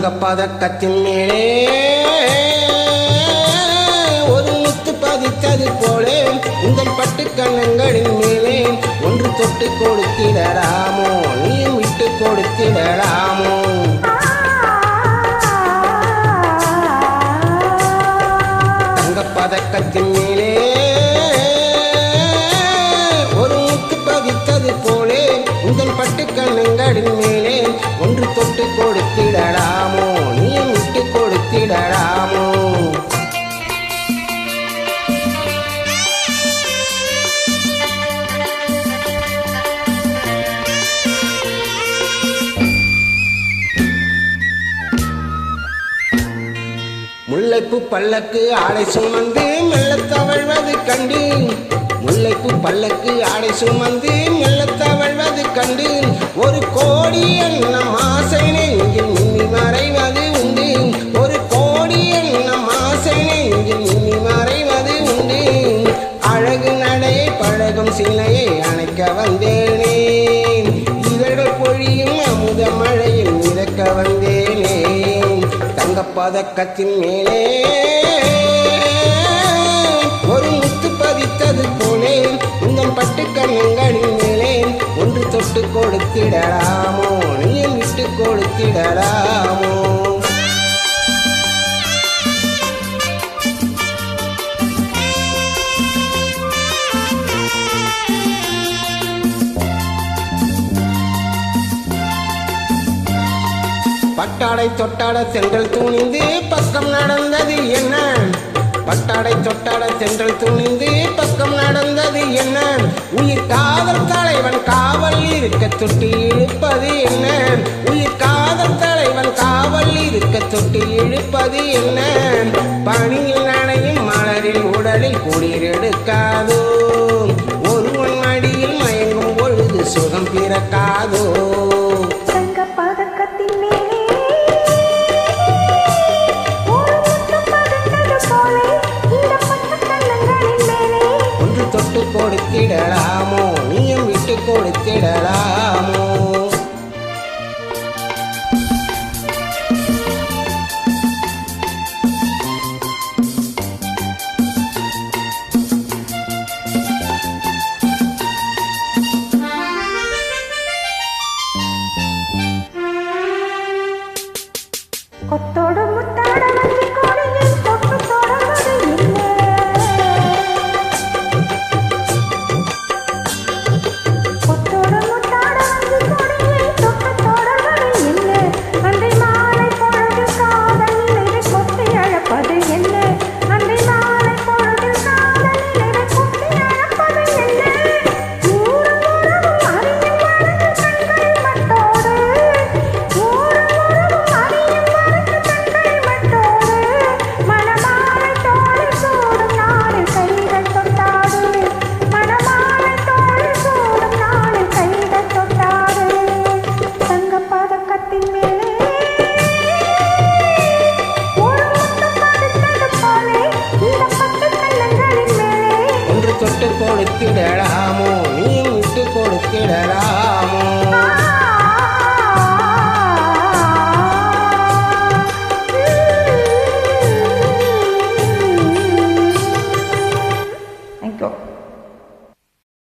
தங்க பதக்கத்தின் மேலே ஒரு முத்து பதித்தது போலே உங்கள் பட்டு கண்ணங்களின் மேலே ஒன்று தொட்டு கொடுத்திடலாமோ நீயும் விட்டு கொடுத்திடலாமோ தங்க பதக்கத்தின் மேலே ஒரு முத்து பதித்தது போலே உங்கள் பட்டு கண்ணங்களின் மேலே ஒன்று தொட்டு கொடுத்திடலாமோ நீயும் விட்டு கொடுத்திடலாமோ முல்லைப்பூ பல்லக்கு ஆடை சுமந்து மெல்ல தவழ்வது கண்டு முல்லைப்பூ பல்லக்கு ஆடை சுமந்து மெல்ல தவழ்வது கண்டு ஒரு கோடி எண்ணம் ஆசை நெஞ்சில் மின்னி மறைவது உண்டு ஒரு கோடி எண்ணம் ஆசை நெஞ்சில் மின்னி மறைவது உண்டு அழகு நடையை பழகும் சிலையை அணைக்க வந்தேனே இதழ்கள் பொழியும் அமுத மழையில் மிதக்க வந்தேனே தங்க பதக்கத்தின் மேலே ஒரு முத்து பதித்தது போலே உங்கள் பட்டு கண்ணங்களின் மேலே ஒன்று தொட்டு கொடுத்திடலாமோ நீயும் விட்டு கொடுத்திடலாமோ பட்டாடை தொட்டாட சென்றல் துணிந்து பக்கம் நடந்தது என்ன பட்டாடை தொட்டாட சென்றல் துணிந்து பக்கம் நடந்தது என்ன உயிர் காதல் தலைவன் காவல் இருக்க தொட்டி இழுப்பது என்ன உயிர் காதல் தலைவன் காவல் இருக்க தொட்டி இழுப்பது என்ன பணியில் நனையும் மலரில் உடலில் குளிர் எடுக்காதோ ஒருவன் மடியில் மயங்கும் பொழுது சுகம் பிறக்காதோ தொட்டு கொடுத்திடலாமோ நீயும் விட்டு கொடுத்திடலாமோ கொத்தோடு முத்தாட வந்து கொடியில் தொட்டு தொடர்வது இல்லை கொத்தோடு முத்தாட வந்து கொடியில் தொட்டு தொடர்வது இல்லை அன்றை மாலை பொழுது காதல் நிலை கொத்தி அழப்பது என்ன அன்றை மாலை பொழுது காதல் நிலை கொத்தி அழப்பது என்ன ஊரும் உறவும் அறியும் மறந்து கண்கள் மட்டோடு ஊரும் உறவும் அறியும் மறந்து கண்கள் மட்டோடு மணமாலை தோளை சூடும் நாளில் கைகள் தொட்டாடு மணமாலை தோளை சூடும் நாளில் கைகள் தொட்டாடு தங்க பதக்கத்தின் மேலே ஒரு முத்து பதித்தது போலே இந்த பட்டு கண்ணங்களின் மேலே ஒன்று தொட்டு கொடுத்திடலாமோ நீயும் விட்டு கொடுத்திடலாமோ Thank you.